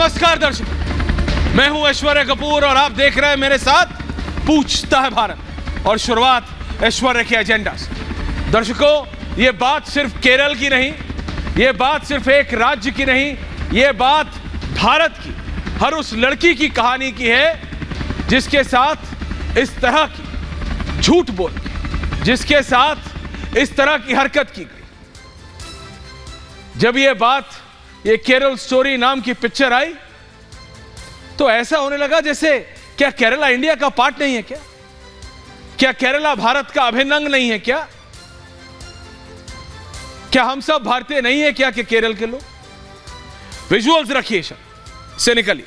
नमस्कार दर्शकों, मैं हूं ऐश्वर्या कपूर और आप देख रहे हैं मेरे साथ पूछता है भारत। और शुरुआत ऐश्वर्या के एजेंडा से। दर्शकों, यह बात सिर्फ केरल की नहीं, यह बात सिर्फ एक राज्य की नहीं, यह बात भारत की हर उस लड़की की कहानी की है जिसके साथ इस तरह की झूठ बोल के, जिसके साथ इस तरह की हरकत की गई। जब ये केरल स्टोरी नाम की पिक्चर आई तो ऐसा होने लगा जैसे क्या केरला इंडिया का पार्ट नहीं है क्या? क्या केरला भारत का अभिन्न अंग नहीं है क्या? क्या हम सब भारतीय नहीं है क्या कि केरल के लोग? विजुअल्स रखिए से निकलिए।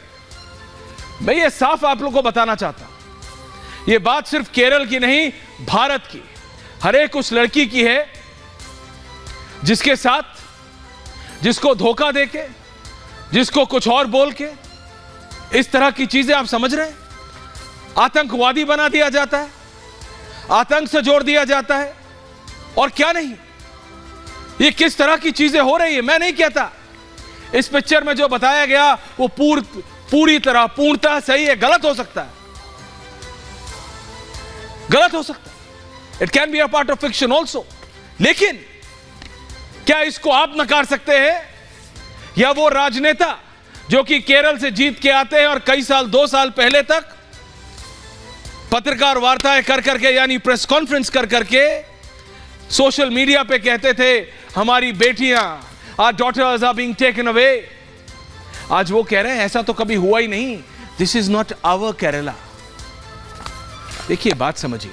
मैं ये साफ आप लोगों को बताना चाहता हूं, ये बात सिर्फ केरल की नहीं, भारत की हर एक उस लड़की की है जिसके साथ, जिसको धोखा देके, जिसको कुछ और बोल के इस तरह की चीजें आप समझ रहे हैं, आतंकवादी बना दिया जाता है, आतंक से जोड़ दिया जाता है और क्या नहीं। ये किस तरह की चीजें हो रही है मैं नहीं कहता इस पिक्चर में जो बताया गया वो पूरी तरह पूर्णतः सही है। गलत हो सकता है, गलत हो सकता है। It can be a part of fiction also. लेकिन क्या इसको आप नकार सकते हैं? या वो राजनेता जो कि केरल से जीत के आते हैं और कई साल, 2 साल पहले तक पत्रकार वार्ताएं कर करके, यानी प्रेस कॉन्फ्रेंस कर करके सोशल मीडिया पे कहते थे हमारी बेटियां, our daughters are being taken away. आज वो कह रहे हैं ऐसा तो कभी हुआ ही नहीं, this is not our Kerala. देखिए, बात समझिए,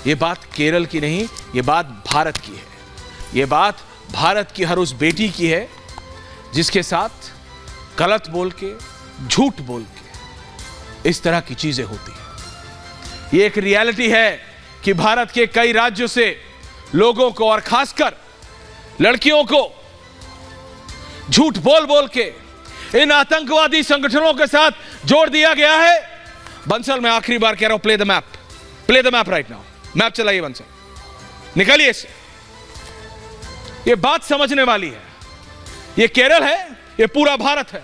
ये बात केरल की नहीं, ये बात भारत की है। ये बात भारत की हर उस बेटी की है जिसके साथ गलत बोल के, झूठ बोल के इस तरह की चीजें होती हैं। ये एक रियलिटी है कि भारत के कई राज्यों से लोगों को और खासकर लड़कियों को झूठ बोल बोल के इन आतंकवादी संगठनों के साथ जोड़ दिया गया है। बंसल, मैं आखिरी बार कह रहा हूं, play the map right now. Map चलाइए बंसल, निकालिए इससे। ये बात समझने वाली है। ये केरल है, ये पूरा भारत है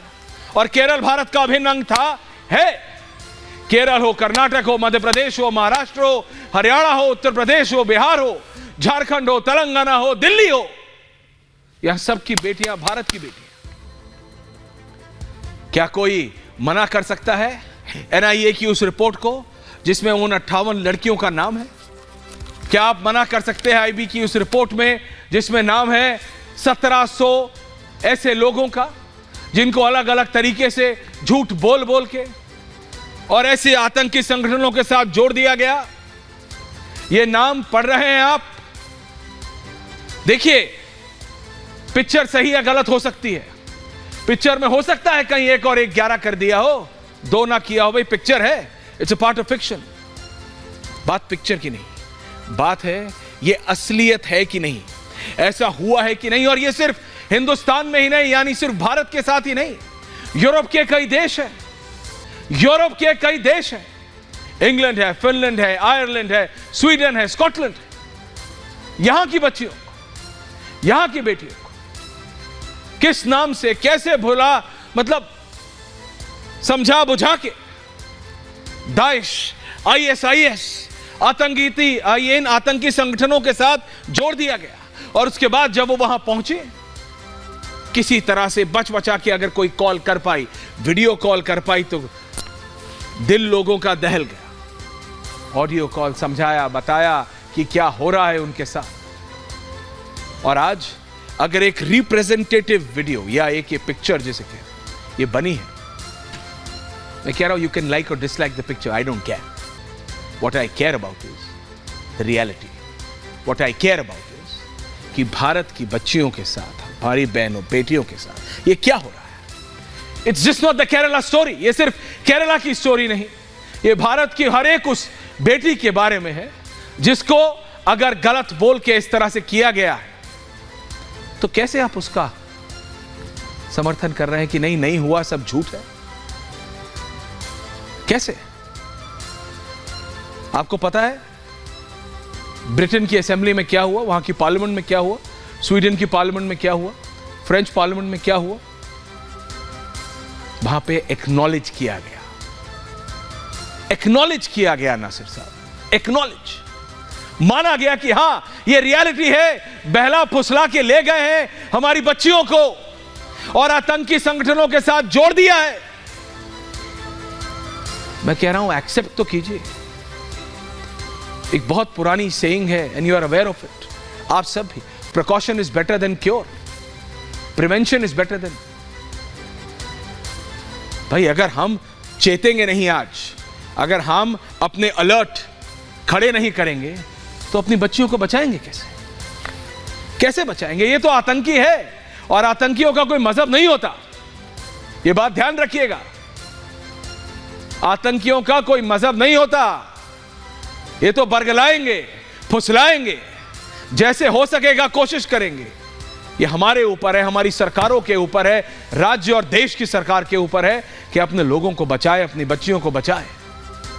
और केरल भारत का अभिन्न अंग था, है। केरल हो, कर्नाटक हो, मध्य प्रदेश हो, महाराष्ट्र हो, हरियाणा हो, उत्तर प्रदेश हो, बिहार हो, झारखंड हो, तेलंगाना हो, दिल्ली हो, यह सबकी बेटियां भारत की बेटियां। क्या कोई मना कर सकता है एनआईए की उस रिपोर्ट को जिसमें उन 58 लड़कियों का नाम है? क्या आप मना कर सकते हैं आईबी की उस रिपोर्ट में जिसमें नाम है 1700 ऐसे लोगों का जिनको अलग अलग तरीके से झूठ बोल बोल के और ऐसे आतंकी संगठनों के साथ जोड़ दिया गया? ये नाम पढ़ रहे हैं आप? देखिए, पिक्चर सही या गलत हो सकती है। पिक्चर में हो सकता है कहीं 1 और 1 11 कर दिया हो, 2 ना किया हो। भाई, पिक्चर है, it's a part of fiction. बात पिक्चर की नहीं, बात है ये असलियत है कि नहीं, ऐसा हुआ है कि नहीं। और ये सिर्फ हिंदुस्तान में ही नहीं, यानी सिर्फ भारत के साथ ही नहीं, यूरोप के कई देश हैं, यूरोप के कई देश हैं, इंग्लैंड है, फिनलैंड है, आयरलैंड है, स्वीडन है, स्कॉटलैंड है। यहां की बच्चियों को, यहां की बेटियों को किस नाम से, कैसे भुला, मतलब समझा बुझा के दाइश, आईएसआईएस, आतंकी संगठनों के साथ जोड़ दिया गया। और उसके बाद जब वो वहां पहुंचे, किसी तरह से बच बचा के अगर कोई कॉल कर पाई, वीडियो कॉल कर पाई, तो दिल लोगों का दहल गया। ऑडियो कॉल, समझाया, बताया कि क्या हो रहा है उनके साथ। और आज अगर एक रिप्रेजेंटेटिव वीडियो या एक ये पिक्चर जिसे कह ये बनी है, मैं कह रहा हूं, यू कैन लाइक और dislike the picture, I don't care. What I care about is the reality. What I care about is कि भारत की बच्चियों के साथ, हमारी बहनों, बेटियों के साथ ये क्या हो रहा है। It's just not the Kerala story. ये सिर्फ केरला की स्टोरी नहीं, ये भारत की हर एक उस बेटी के बारे में है जिसको अगर गलत बोल के इस तरह से किया गया है, तो कैसे आप उसका समर्थन कर रहे हैं कि नहीं, नहीं हुआ, सब झूठ है? कैसे? आपको पता है ब्रिटेन की असेंबली में क्या हुआ, वहां की पार्लियामेंट में क्या हुआ, स्वीडन की पार्लियामेंट में क्या हुआ, फ्रेंच पार्लियामेंट में क्या हुआ? वहां पे एक्नॉलेज किया गया, एक्नॉलेज किया गया नासिर साहब, एक्नॉलेज, माना गया कि हां ये रियलिटी है, बहला फुसला के ले गए हैं हमारी बच्चियों को और आतंकी संगठनों के साथ जोड़ दिया है। मैं कह रहा हूं एक्सेप्ट तो कीजिए। एक बहुत पुरानी सेइंग है and you are aware of it, आप सब भी, precaution is better than cure, prevention is better than. भाई अगर हम चेतेंगे नहीं आज, अगर हम अपने अलर्ट खड़े नहीं करेंगे तो अपनी बच्चियों को बचाएंगे कैसे? कैसे बचाएंगे? ये तो आतंकी है और आतंकियों का कोई मजहब नहीं होता, ये बात ध्यान रखिएगा। आतंकियों का कोई मजहब नहीं होता, ये तो बरगलाएंगे, फुसलाएंगे, जैसे हो सकेगा कोशिश करेंगे। ये हमारे ऊपर है, हमारी सरकारों के ऊपर है, राज्य और देश की सरकार के ऊपर है कि अपने लोगों को बचाए, अपनी बच्चियों को बचाए।